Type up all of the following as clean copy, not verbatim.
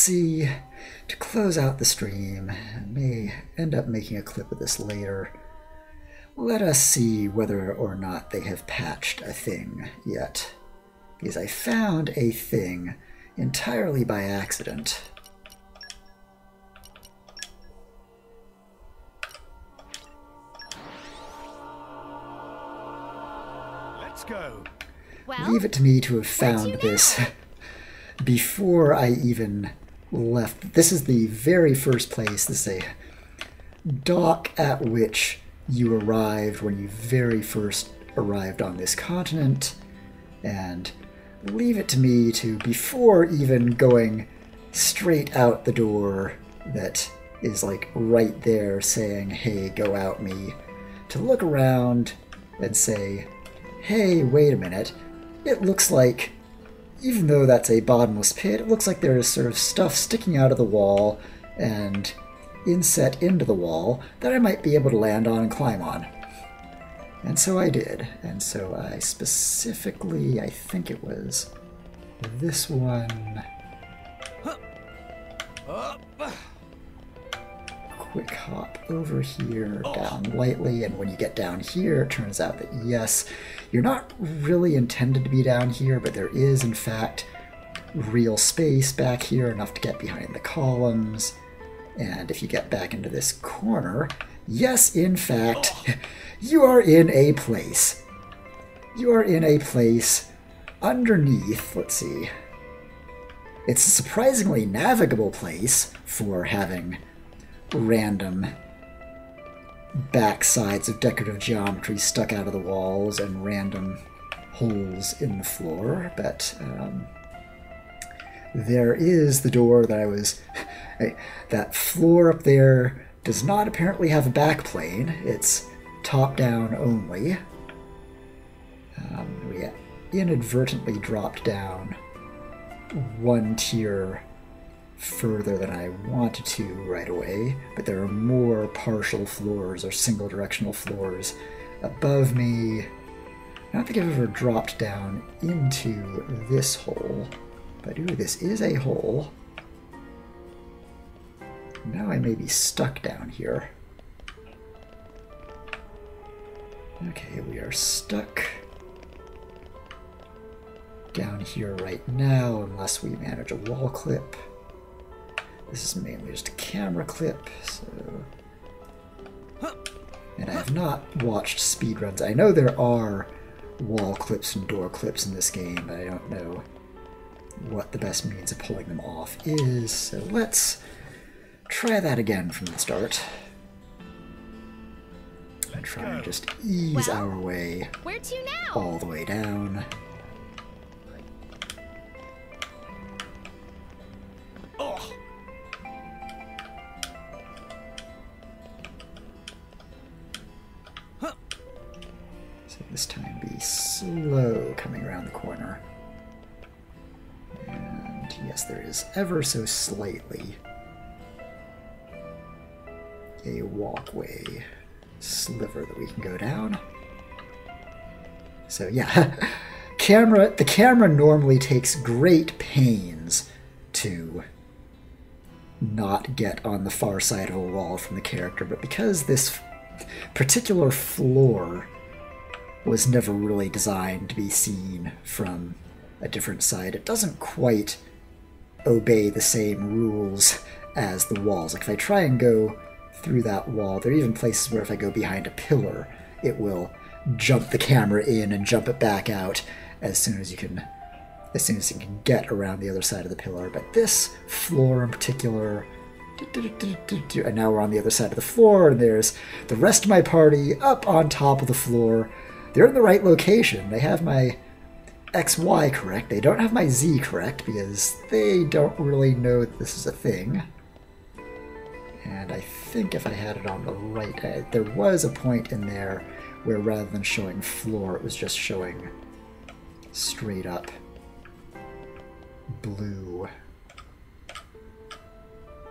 see, to close out the stream, I may end up making a clip of this later. Let us see whether or not they have patched a thing yet. Because I found a thing entirely by accident. Let's go. Well, Leave it to me to have found this before I even left. This is the very first place. This is a dock at which you arrived when you very first arrived on this continent. And leave it to me to, before even going straight out the door that is like right there saying, hey, go out me, to look around and say, hey, wait a minute, it looks like, even though that's a bottomless pit, it looks like there is sort of stuff sticking out of the wall and inset into the wall that I might be able to land on and climb on. And so I did. And so I specifically, I think it was this one. Quick hop over here, down lightly, and when you get down here, it turns out that yes, you're not really intended to be down here, but there is in fact real space back here, enough to get behind the columns. And if you get back into this corner, yes, in fact, you are in a place. You are in a place underneath, let's see. It's a surprisingly navigable place for having random backsides of decorative geometry stuck out of the walls and random holes in the floor, but there is the door that I was... that floor up there does not apparently have a backplane. It's top-down only. We inadvertently dropped down one tier further than I wanted to right away, but there are more partial floors or single directional floors above me. I don't think I've ever dropped down into this hole, but ooh, this is a hole. Now I may be stuck down here. Okay, we are stuck down here right now unless we manage a wall clip. This is mainly just a camera clip, so... And I have not watched speedruns. I know there are wall clips and door clips in this game, but I don't know what the best means of pulling them off is, so let's try that again from the start. And try and just ease our way where to now? all the way down. So this time be slow coming around the corner. And yes, there is ever so slightly a walkway sliver that we can go down. So yeah, the camera normally takes great pains to not get on the far side of a wall from the character, but because this particular floor was never really designed to be seen from a different side, it doesn't quite obey the same rules as the walls. Like if I try and go through that wall, there are even places where if I go behind a pillar, it will jump the camera in and jump it back out as soon as you can get around the other side of the pillar. But this floor in particular, and now we're on the other side of the floor, and there's the rest of my party up on top of the floor. They're in the right location. They have my XY correct. They don't have my Z correct because they don't really know that this is a thing. And I think if I had it on the right, there was a point in there where rather than showing floor, it was just showing straight up blue.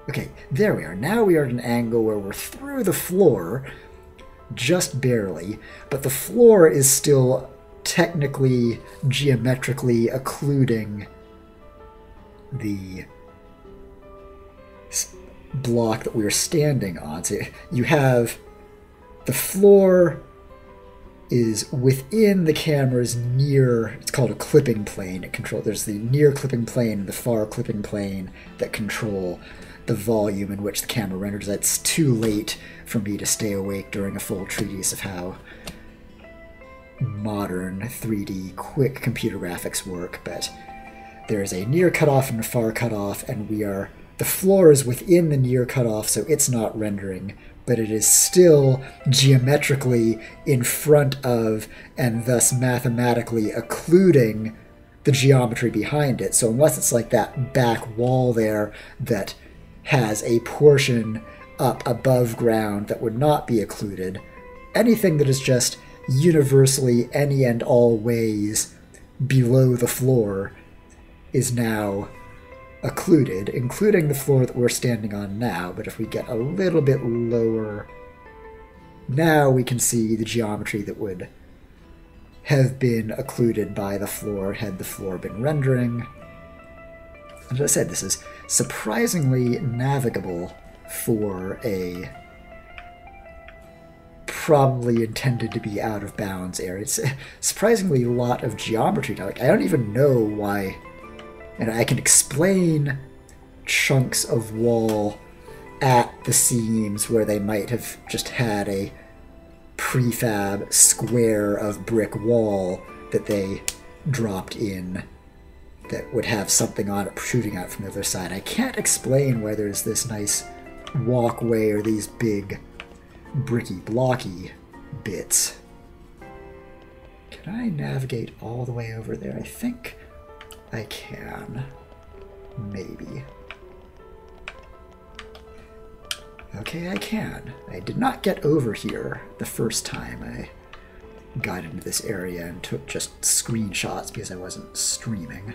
Okay, there we are. Now we are at an angle where we're through the floor, just barely, but the floor is still technically, geometrically occluding the block that we were standing on. So you have the floor is within the camera's near, it's called a clipping plane. There's the near clipping plane and the far clipping plane that control the volume in which the camera renders. That's too late for me to stay awake during a full treatise of how modern 3D quick computer graphics work, but there's a near cutoff and a far cutoff, and the floor is within the near cutoff, so it's not rendering, but it is still geometrically in front of and thus mathematically occluding the geometry behind it. So unless it's like that back wall there that has a portion up above ground that would not be occluded, anything that is just universally any and all ways below the floor is now occluded, including the floor that we're standing on now. But if we get a little bit lower, now we can see the geometry that would have been occluded by the floor had the floor been rendering. As I said, this is surprisingly navigable for a probably intended to be out of bounds area. It's a surprisingly lot of geometry now. Like, I don't even know why. And I can explain chunks of wall at the seams where they might have just had a prefab square of brick wall that they dropped in that would have something on it protruding out from the other side. I can't explain why there's this nice walkway or these big bricky blocky bits. Can I navigate all the way over there? I think I can. Maybe. Okay, I can. I did not get over here the first time I got into this area and took just screenshots because I wasn't streaming.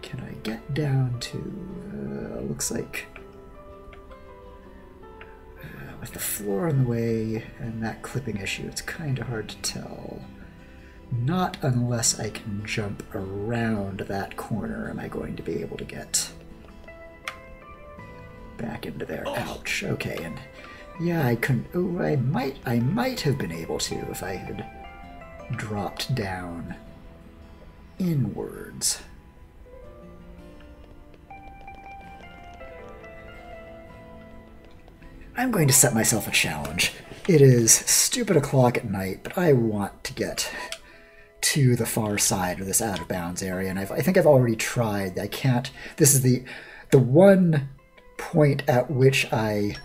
Can I get down to... looks like... with the floor in the way and that clipping issue, it's kind of hard to tell. Not unless I can jump around that corner am I going to be able to get back into there. Ouch. Okay, and yeah, I couldn't... Oh, I might have been able to if I had dropped down inwards. I'm going to set myself a challenge. It is stupid o'clock at night, but I want to get to the far side of this out of bounds area, and I think I've already tried. I can't. This is the one point at which I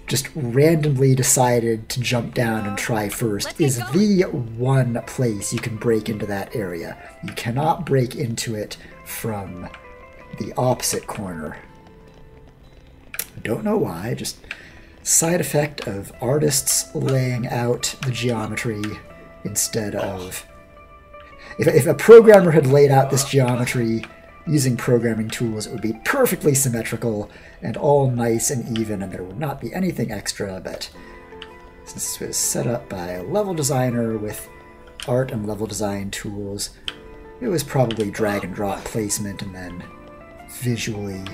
just randomly decided to jump down and try first is the one place you can break into that area. You cannot break into it from the opposite corner. I don't know why, just side effect of artists laying out the geometry instead of... If a programmer had laid out this geometry using programming tools, it would be perfectly symmetrical and all nice and even, and there would not be anything extra, but since this was set up by a level designer with art and level design tools, it was probably drag and drop placement and then visually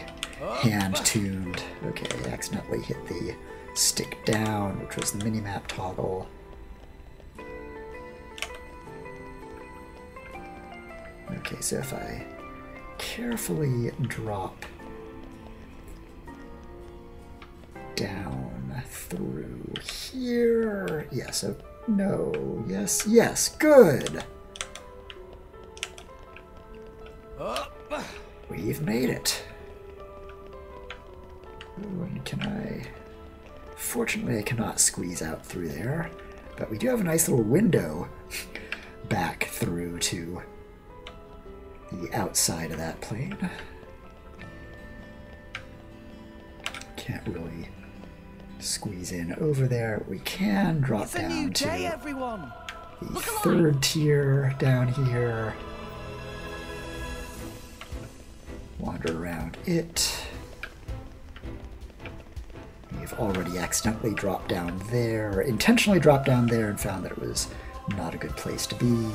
hand-tuned. Okay, I accidentally hit the stick down, which was the minimap toggle. Okay, so if I carefully drop down through here... Yes, oh, no, yes, yes, good! We've made it. Ooh, and can I... Fortunately, I cannot squeeze out through there, but we do have a nice little window back through to the outside of that plane. Can't really squeeze in over there. We can drop down to the third tier down here. Wander around it. We've already accidentally dropped down there, intentionally dropped down there and found that it was not a good place to be.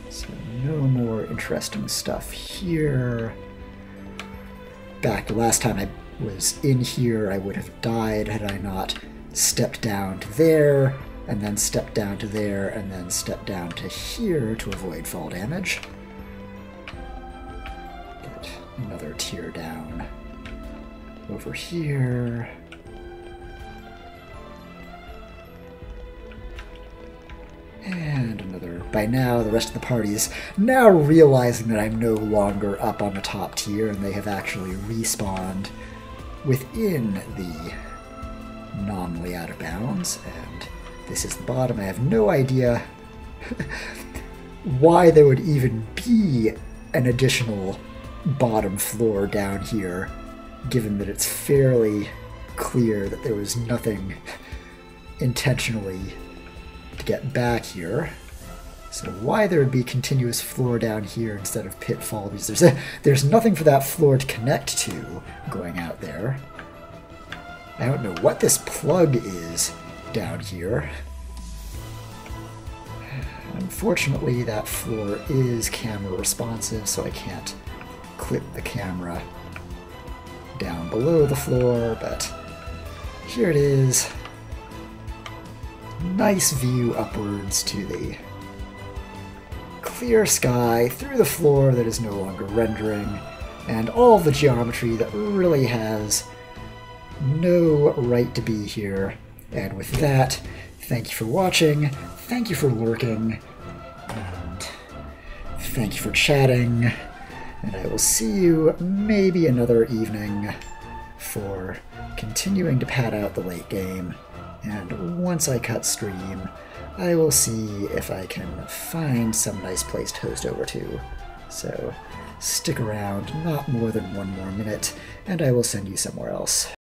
So no more interesting stuff here. Back to last time I was in here, I would have died had I not stepped down to there, and then stepped down to there, and then stepped down to here to avoid fall damage. Get another tier down over here. And another. By now, the rest of the party's now realizing that I'm no longer up on the top tier, and they have actually respawned within the nominally out of bounds, and this is the bottom. I have no idea why there would even be an additional bottom floor down here, given that it's fairly clear that there was nothing intentionally to get back here. So why there would be continuous floor down here instead of pitfall, because there's nothing for that floor to connect to going out there. I don't know what this plug is down here. Unfortunately, that floor is camera responsive, so I can't clip the camera down below the floor, but here it is. Nice view upwards to the clear sky through the floor that is no longer rendering, and all the geometry that really has no right to be here. And with that, thank you for watching, thank you for lurking, and thank you for chatting, and I will see you maybe another evening for continuing to pad out the late game. And once I cut stream, I will see if I can find some nice place to host over to. So stick around, not more than one more minute, and I will send you somewhere else.